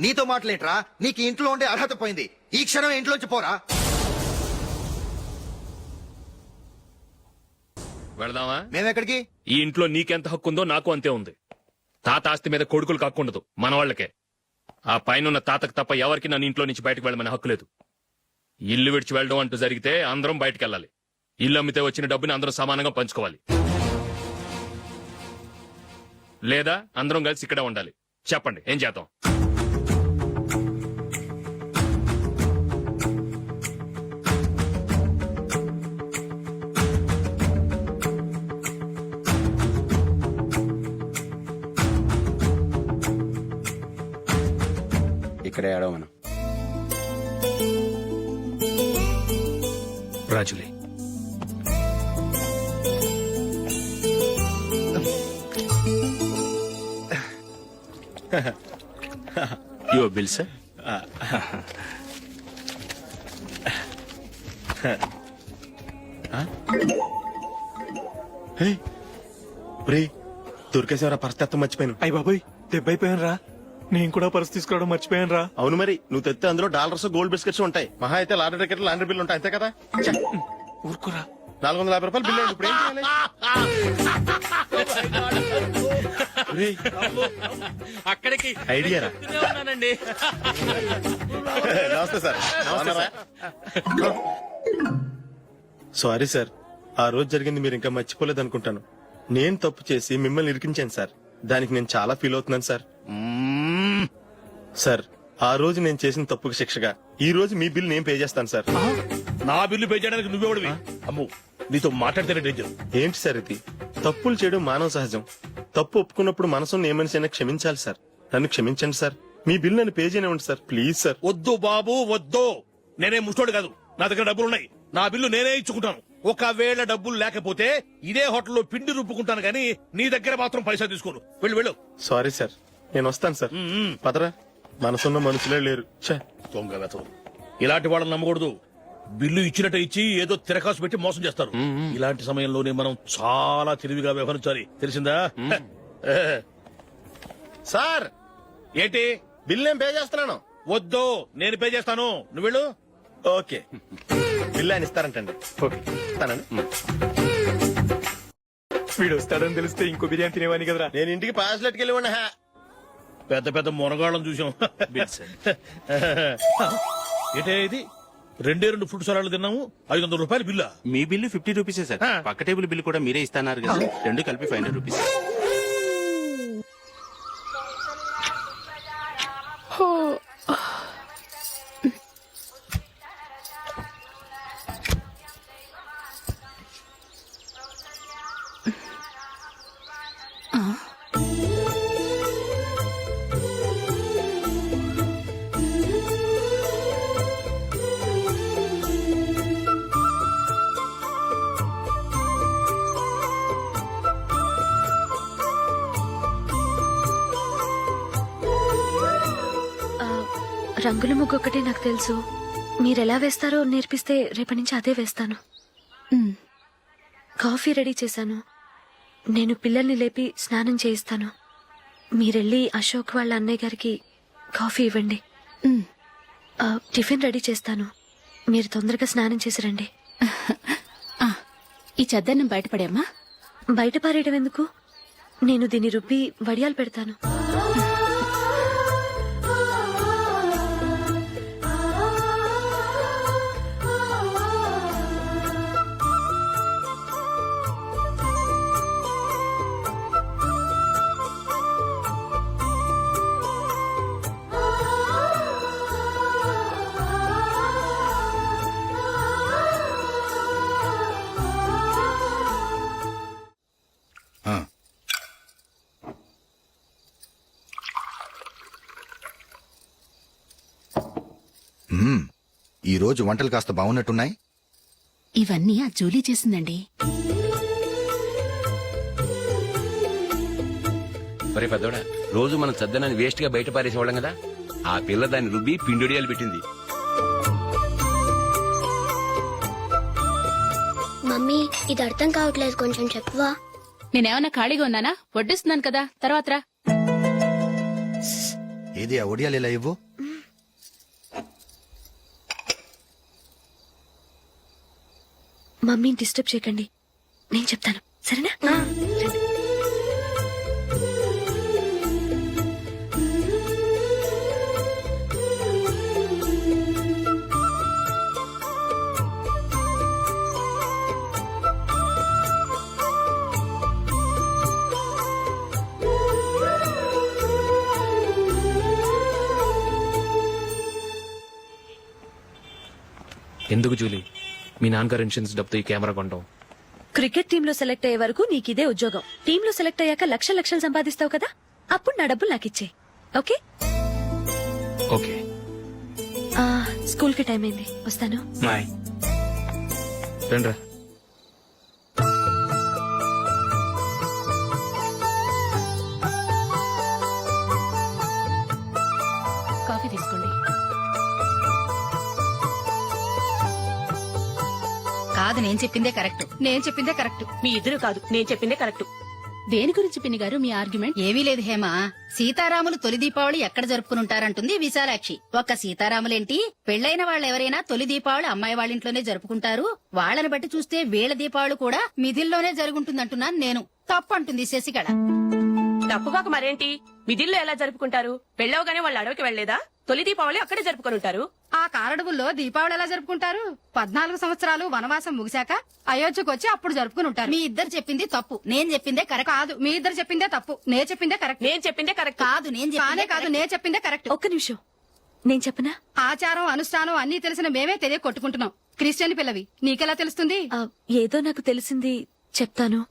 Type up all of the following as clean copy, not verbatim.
నీతో మాటలేట్రా? నీకు ఇంట్లో ఉండే అర్హత పోయింది. ఈ క్షణం ఇంట్లోంచి పోరా. వెళదామా? మేమెక్కడికి? ఈ ఇంట్లో నీకెంత హక్కు ఉందో నాకు అంతే ఉంది. తాత ఆస్తి మీద కొడుకులు కాకుండదు, మన వాళ్లకే. ఆ పైన తాతకు తప్ప ఎవరికి నన్ను ఇంట్లో నుంచి బయటకు వెళ్ళమని హక్కు లేదు. ఇల్లు విడిచి వెళ్ళడం అంటూ జరిగితే అందరం బయటకు వెళ్ళాలి. ఇల్లు అమ్మితే వచ్చిన డబ్బుని అందరం సమానంగా పంచుకోవాలి. లేదా అందరం కలిసి ఇక్కడే ఉండాలి. చెప్పండి, ఏం చేద్దాం? ఇక్కడే ఆడో మనం. రాజులే, యువర్ బిల్ సార్. దొరికేసేవరా పరిస్థితి మర్చిపోయాను. అయ్య బాబాయ్, దెబ్బైపోయాను రా. నేను కూడా పర్స్ తీసుకురావడం మర్చిపోయాను రా. అవును మరి, నువ్వు తెస్తే అందులో డాలర్స్ గోల్డ్ బిస్కెట్స్ ఉంటాయి. మహా అయితే లాటరీ టికెట్ లాండ్రీ బిల్లు ఉంటాయి, అంతే కదా. ఊరుకోరా. 450 రూపాయలు బిల్లు. ఇప్పుడు ఏం చేయాలి? అక్కడికి ఐడియా రా. ఉన్నానండి. నమస్తే సార్. సారీ సార్, ఆ రోజు జరిగింది మీరు ఇంకా మర్చిపోలేదు అనుకుంటాను. నేను తప్పు చేసి మిమ్మల్ని ఇరికించాను సార్. దానికి నేను చాలా ఫీల్ అవుతున్నాను సార్. సార్, ఆ రోజు నేను చేసిన తప్పుకి శిక్షగా ఈ రోజు మీ బిల్ నేను పే చేస్తాను సార్. నా బిల్లు పే చేయడానికి నువ్వెవడివి? అమ్ము, నీతో మాట్లాడితేనే డేంజర్. ఏంటి సార్ ఇది? తప్పులు చేయడం మానవ సహజం. తప్పు ఒప్పుకున్నప్పుడు మనసును ఏ మనిషి క్షమించాలి సార్. నన్ను క్షమించండి సార్. మీ బిల్ నన్ను పే చేయనివ్వండి సార్, ప్లీజ్ సార్. వద్దు బాబు, వద్దు. నేనే ముష్టోడు కాదు, నా దగ్గర డబ్బులున్నాయి. నా బిల్లు నేనే ఇచ్చుకుంటాను. ఒకవేళ డబ్బులు లేకపోతే ఇదే హోటల్లో పిండి రుబ్బుకుంటాను, కానీ నీ దగ్గర మాత్రం పైసా తీసుకోను. వెళ్ళు వెళ్ళు. సారీ సార్, నేను వస్తాను సార్. పదరా, మనసున్న మనుషులే లేరు. దొంగ వెతవు. ఇలాంటి వాళ్ళని నమ్మకూడదు. బిల్లు ఇచ్చినట్టు ఇచ్చి ఏదో తిరకాసు పెట్టి మోసం చేస్తారు. ఇలాంటి సమయంలోనే మనం చాలా తెలివిగా వ్యవహరించాలి, తెలిసిందా? సార్, ఏంటి? బిల్ నేను పే చేస్తున్నాను. వద్దు, నేను పే చేస్తాను, నువ్వు వెళ్ళు. ఓకే, బిల్ ఆయన ఇస్తారంటండి. ఓకే, ఇస్తానండి. వీడు వస్తాడని తెలిస్తే ఇంకో బిర్యానీ తినేవాని కదరా. నేను ఇంటికి పాస్లెట్కి వెళ్ళి ఉన్నా. పెద్ద పెద్ద మునగాళ్ళం చూసాం. ఏంటే ఇది? 2 ఫుడ్ సలాడ్లు తిన్నాము, 500 రూపాయలు బిల్లా? మీ బిల్లు 50 రూపీసే సార్. పక్క టేబుల్ బిల్లు కూడా మీరే ఇస్తాన్నారు కదా, రెండు కలిపి 500 రూపీస్. రంగుల ముగ్గు ఒకటే నాకు తెలుసు. మీరెలా వేస్తారో నేర్పిస్తే రేపటి నుంచి అదే వేస్తాను. కాఫీ రెడీ చేశాను. నేను పిల్లల్ని లేపి స్నానం చేయిస్తాను. మీరెళ్ళి అశోక్ వాళ్ళ అన్నయ్య గారికి కాఫీ ఇవ్వండి. టిఫిన్ రెడీ చేస్తాను. మీరు తొందరగా స్నానం చేసి రండి. ఈ చద్దన్నం బయటపడేమ్మా. బయట పారేయడం ఎందుకు? నేను దీన్ని రుబ్బి వడియాలు పెడతాను. ఈ రోజు వంటలు కాస్త బాగున్నట్టున్నాయి. ఇవన్నీ ఆ జూలీ చేసిందండి. మరి పెద్దోడా, రోజు మనం చద్దనాన్ని వేస్ట్ గా బయట పారేసేవాళ్ళం కదా, ఆ పిల్ల దాన్ని రుబ్బి పిండిడియాలు పెట్టింది. మమ్మీ, ఇది అర్థం కావట్లేదు, కొంచెం చెప్పవా? నేనేమన్నా ఖాళీగా ఉన్నానా? వడ్డిస్తున్నాను కదా, తర్వాత రా. ఏది ఆ ఒడియాలు ఇలా ఇవ్వు. మమ్మీని డిస్టర్బ్ చేయకండి, నేను చెప్తాను సరేనా? రండి. ఎందుకు జూలీ మీ నాన్నగారు ఇన్సూరెన్స్ డబ్బుతో ఈ కెమెరా కొంటాం? క్రికెట్ టీమ్ లో సెలెక్ట్ అయ్యే వరకు నీకు ఇదే ఉద్యోగం. టీమ్ లో సెలెక్ట్ అయ్యాక లక్షలు సంపాదిస్తావు కదా, అప్పుడు నా డబ్బులు నాకు ఇచ్చే. ఓకే? ఓకే. స్కూల్ కి టైం అయింది, వస్తాను. రండ్రా. కాఫీ తీసుకోండి. కాదు నేను చెప్పిందే కరెక్ట్. నేను చెప్పిందే కరెక్ట్. మీ ఇద్దరు కాదు, నేను చెప్పిందే కరెక్ట్. దేని గురించి పిన్ని గారు మీ ఆర్గ్యుమెంట్? ఏమీ లేదు హేమ. సీతారాములు తొలి దీపావళి ఎక్కడ జరుపుకుంటారంటుంది విశాలాక్షి. ఒక్క సీతారాములేంటి, పెళ్లైన వాళ్ళెవరైనా తొలి దీపావళి అమ్మాయి వాళ్ళింట్లోనే జరుపుకుంటారు. వాళ్ళని బట్టి చూస్తే వీళ్ళ దీపావళి కూడా మిథిల్లోనే జరుగుంటుందంటున్నాను నేను. తప్పు అంటుంది శశికళ. తప్పుగాక మరేంటి, మిదిల్లో ఎలా జరుపుకుంటారు? పెళ్ళవగానే వాళ్ళు అడవికి వెళ్లేదా? తొలి దీపావళి అక్కడే జరుపుకొని ఉంటారు. ఆ కారడవుల్లో దీపావళి ఎలా జరుపుకుంటారు? 14 సంవత్సరాలు వనవాసం ముగిశాక అయోధ్యకు వచ్చి అప్పుడు జరుపుకుని ఉంటారు. మీ ఇద్దరు చెప్పింది తప్పు, నేను చెప్పిందే కరెక్ట్. కాదు మీ ఇద్దరు చెప్పిందే తప్పు, నేను చెప్పిందే కరెక్ట్. నేను చెప్పిందే కరెక్ట్. కాదు నేను చెప్పిందే కరెక్ట్. ఒక్క నిమిషం, నేను చెప్పనా? ఆచారం అనుష్ఠానం అన్ని తెలిసిన మేమే తెలియ కొట్టుకుంటున్నాం. క్రిస్టియన్ పిల్లవి నీకెలా తెలుస్తుంది? ఏదో నాకు తెలిసింది చెప్తాను,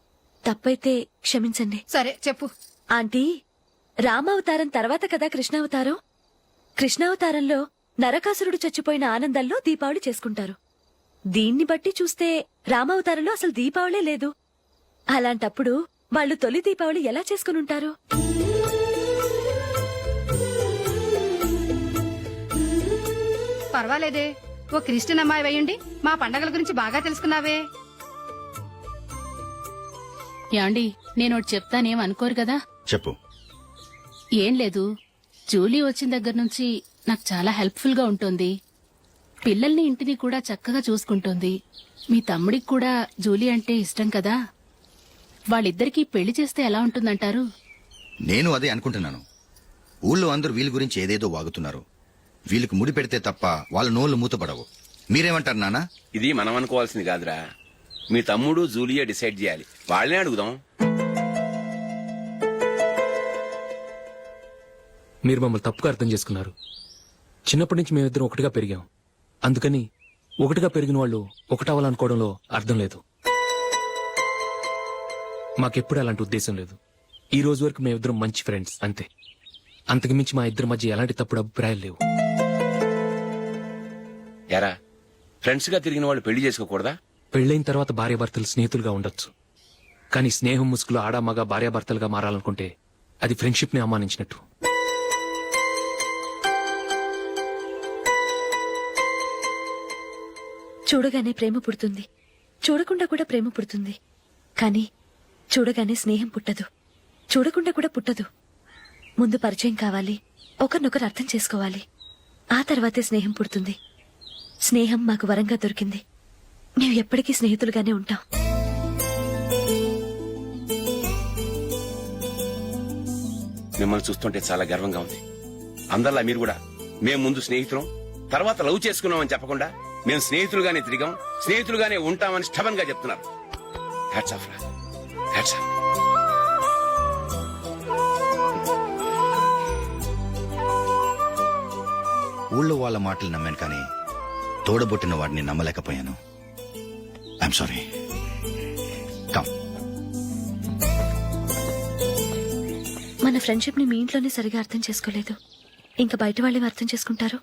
తప్పైతే క్షమించండి. సరే చెప్పు. ఆంటీ, రామావతారం తర్వాత కదా కృష్ణావతారం. కృష్ణావతారంలో నరకాసురుడు చచ్చిపోయిన ఆనందంలో దీపావళి చేసుకుంటారు. దీన్ని బట్టి చూస్తే రామావతారంలో అసలు దీపావళే లేదు. అలాంటప్పుడు వాళ్ళు తొలి దీపావళి ఎలా చేసుకునుంటారు? పర్వాలేదే, ఓ క్రిస్టియన్ అమ్మాయి వేయండి, మా పండగల గురించి బాగా తెలుసుకున్నావే. యాండి, నేనోటి చెప్తానేం అనుకోరు కదా? చెప్పు. ఏం లేదు, జూలీ వచ్చిన దగ్గర నుంచి నాకు చాలా హెల్ప్ఫుల్ గా ఉంటుంది. పిల్లల్ని ఇంటిని కూడా చక్కగా చూసుకుంటోంది. మీ తమ్ముడికి కూడా జూలీ అంటే ఇష్టం కదా. వాళ్ళిద్దరికీ పెళ్లి చేస్తే ఎలా ఉంటుందంటారు? నేను అదే అనుకుంటున్నాను. ఊళ్ళో అందరూ వీళ్ళ గురించి ఏదేదో వాగుతున్నారు. వీళ్ళకి ముడి పెడితే తప్ప వాళ్ళ నోళ్లు మూతపడవు. మీరేమంటారు నాన్న? ఇది మనం అనుకోవాల్సింది కాదురా, మీ తమ్ముడు జూలియా డిసైడ్ చేయాలి. వాళ్ళనే అడుగుదాం. మీరు మమ్మల్ని తప్పుగా అర్థం చేసుకున్నారు. చిన్నప్పటి నుంచి మేమిద్దరం ఒకటిగా పెరిగాం. అందుకని ఒకటిగా పెరిగిన వాళ్ళు ఒకటవ్వాలనుకోవడంలో అర్థం లేదు. మాకెప్పుడు అలాంటి ఉద్దేశం లేదు. ఈ రోజు వరకు మేమిద్దరం మంచి ఫ్రెండ్స్ అంతే. అంతకుమించి మా ఇద్దరి మధ్య ఎలాంటి తప్పుడు అభిప్రాయాలు లేవు. ఎరా, ఫ్రెండ్స్ గా తిరిగిన వాళ్ళు పెళ్లి చేసుకోకూడదా? పెళ్లైన తర్వాత భార్యాభర్తలు స్నేహితులుగా ఉండొచ్చు. కానీ స్నేహం ముసుగులో ఆడామగా భార్యాభర్తలుగా మారాలనుకుంటే అది ఫ్రెండ్షిప్ ని అవమానించినట్టు. చూడగానే ప్రేమ పుడుతుంది, చూడకుండా కూడా ప్రేమ పుడుతుంది. కానీ చూడగానే స్నేహం పుట్టదు, చూడకుండా కూడా పుట్టదు. ముందు పరిచయం కావాలి, ఒకరినొకరు అర్థం చేసుకోవాలి. ఆ తర్వాతే స్నేహం పుడుతుంది. స్నేహం మాకు వరంగా దొరికింది. మేము ఎప్పటికీ స్నేహితులుగానే ఉంటాం. మిమ్మల్ని చూస్తుంటే చాలా గర్వంగా ఉంది. అందరిలా మీరు కూడా మేము ముందు స్నేహితులం, తర్వాత లవ్ చేసుకున్నామని చెప్పకుండా మేము స్నేహితులుగానే తిరిగాం, స్నేహితులుగానే ఉంటామని స్టబన్ గా చెప్తున్నారు. హ్యాట్స్ ఆఫ్ రా, హ్యాట్స్ ఆఫ్. ఊళ్ళో వాళ్ళ మాటలు నమ్మాను, కానీ తోడబుట్టిన వాడిని నమ్మలేకపోయాను. I'm sorry. కమ్. మన ఫ్రెండ్షిప్ ని మీ ఇంట్లోనే సరిగా అర్థం చేసుకోలేదు, ఇంకా బయట వాళ్ళేవి అర్థం చేసుకుంటారు.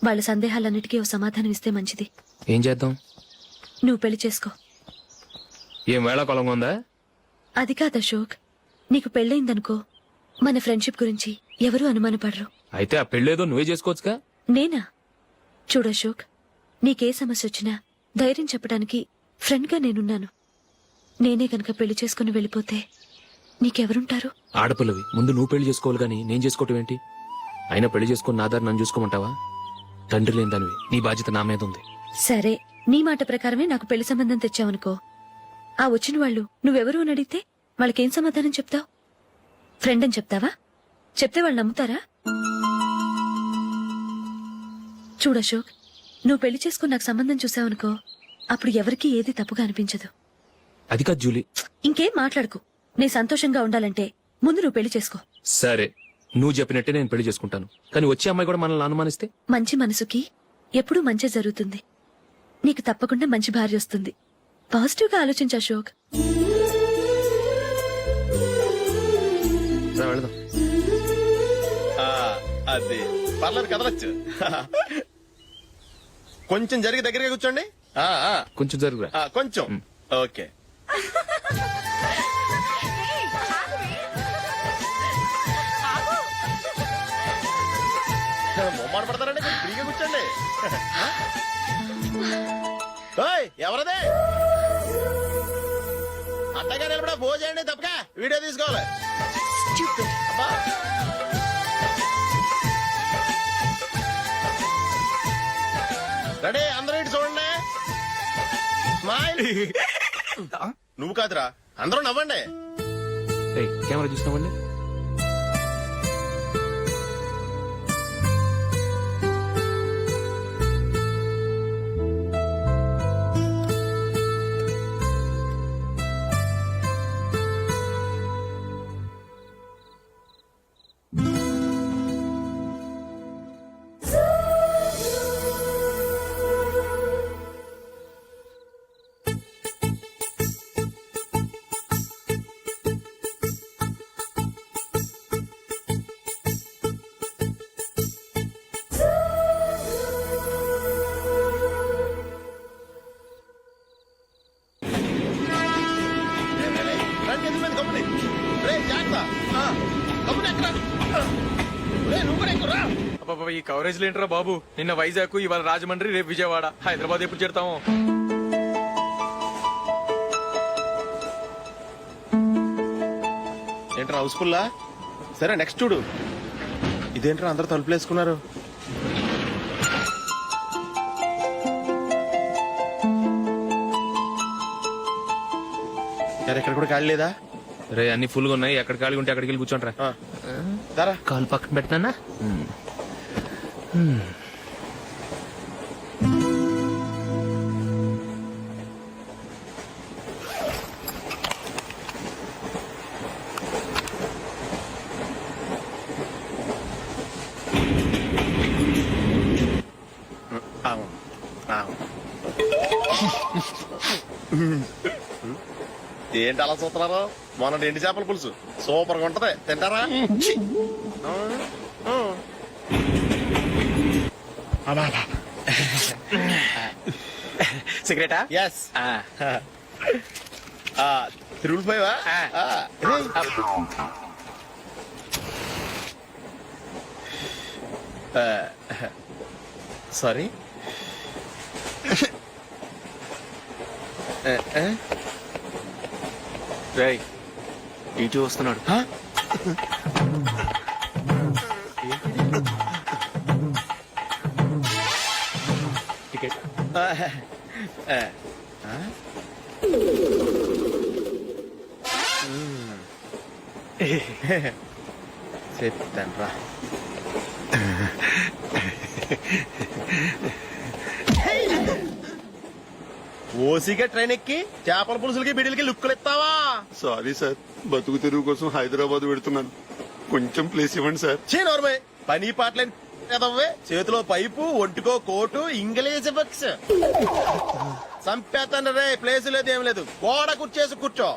వాళ్ళ సందేహాలన్నిటికీ ఓ సమాధానం ఇస్తే మంచిది. ఏం చేద్దాం? నువ్వు పెళ్లి చేసుకో. ఏం వేళాకొలంగా ఉందా? అది కాదు అశోక్, నీకు పెళ్ళయిందనుకో, మన ఫ్రెండ్షిప్ గురించి ఎవరూ అనుమానపడరు. అయితే ఆ పెళ్ళేదో నువ్వే చేసుకోవచ్చుగా. నేనా? చూడు అశోక్, నీకే సమస్య వచ్చినా ధైర్యం చెప్పడానికి ఫ్రెండ్ గా నేనున్నాను. నేనే గనక పెళ్లి చేసుకుని వెళ్ళిపోతే నీకెవరుంటారు? ఆడపిల్లవి, ముందు నువ్వు పెళ్లి చేసుకోవాలి గాని నేను చేసుకోవటం ఏంటి? అయినా పెళ్లి చేసుకుని నా దారి నన్ను చూసుకోమంటావా? తండ్రి లేని దానివి, నీ బాధ్యత నా మీద ఉంది. సరే, నీ మాట ప్రకారమే నాకు పెళ్లి సంబంధం తెచ్చావనుకో. ఆ వచ్చిన వాళ్ళు నువ్వెవరు అని అడిగితే వాళ్ళకేం సమాధానం చెప్తావు? ఫ్రెండ్ అని చెప్తావా? చెప్తే వాళ్ళు నమ్ముతారా? చూడు అశోక్, నువ్వు పెళ్లి చేసుకుని నాకు సంబంధం చూసావనుకో, అప్పుడు ఎవరికీ ఏది తప్పుగా అనిపించదు. అది కాదు జూలీ. ఇంకేం మాట్లాడుకు. నేను సంతోషంగా ఉండాలంటే ముందు నువ్వు పెళ్లి చేసుకో. సరే, నువ్వు చెప్పినట్టే నేను పెళ్లి చేసుకుంటాను. కానీ వచ్చే అమ్మాయి కూడా మనల్ని అనుమానిస్తే? మంచి మనసుకి ఎప్పుడూ మంచి జరుగుతుంది. నీకు తప్పకుండా మంచి భార్య వస్తుంది. పాజిటివ్ గా ఆలోచించు అశోక్. రా, వెళదాం. అది పర్లేదు, కదలొచ్చు. కొంచెం జరిగి దగ్గరగా కూర్చోండి. కొంచెం జరుగురా. కొంచెం. ఓకే. మొమ్మాట పడతారండి, కొంచెం ఫ్రీగా కూర్చోండి. ఓయ్, ఎవరదే? అట్టగా నిలబడా భోజనండి, తప్పగా వీడియో తీసుకోవాలి. అబ్బా. రెడీ, అందరూ ఇటు చూడండి. స్మైల్. నువ్వు కాదురా, అందరూ నవ్వండి. ఏయ్, కెమెరా చూసినావండి? రండి, ఎందుకు మీద కమ్ముని. రేయ్, జాగ్రత్త. కమ్ముని ఎక్కడ? రేయ్, నువ్వు కూడా ఎక్కురా. అబ్బా, ఈ కవరేజ్ లేంటరా బాబు. నిన్న వైజాగ్, ఇవాళ రాజమండ్రి, రేపు విజయవాడ, హైదరాబాద్ ఎప్పుడు చేరుతాము? ఏంట్రా హౌస్ఫుల్లా? సరే, నెక్స్ట్ చూడు. ఇదేంట్రా అందరూ తలుపులు వేసుకున్నారు? ఇక్కడ కూడా ఖాళీ లేదా? రే, అన్ని ఫుల్ గా ఉన్నాయి. ఎక్కడ ఖాళీ ఉంటే అక్కడికి వెళ్ళి కూర్చోండి. దారా, కాలు పక్కన పెట్టినా. ఏంటి అలా చూస్తున్నారు? మొన్న ఎండి చేపల పులుసు సూపర్ గా ఉంటది, తింటారా? సిగరెటా? ఎస్. తిరుగులిపోయావా? సారీ. రేయ్, ఇటు వస్తున్నాడు. టికెట్. చెప్తాను రా. ఓసిగా ట్రైన్ ఎక్కి చేపల పులుసులకి బిడిలకి లుక్కులు ఇస్తావా? సారీ సార్, బతుకు తెరువు కోసం హైదరాబాద్ పెడుతున్నాను. కొంచెం ప్లేస్ ఇవ్వండి సార్. నోర్మే, పని పాటలేని కదవ్వే. చేతిలో పైపు, ఒంటికో కోటు, ఇంగ్లీష్ బుక్స్. సంపేతాను రే, ప్లేస్ లేదు, ఏం లేదు. గోడ కుర్చేసి కూర్చో.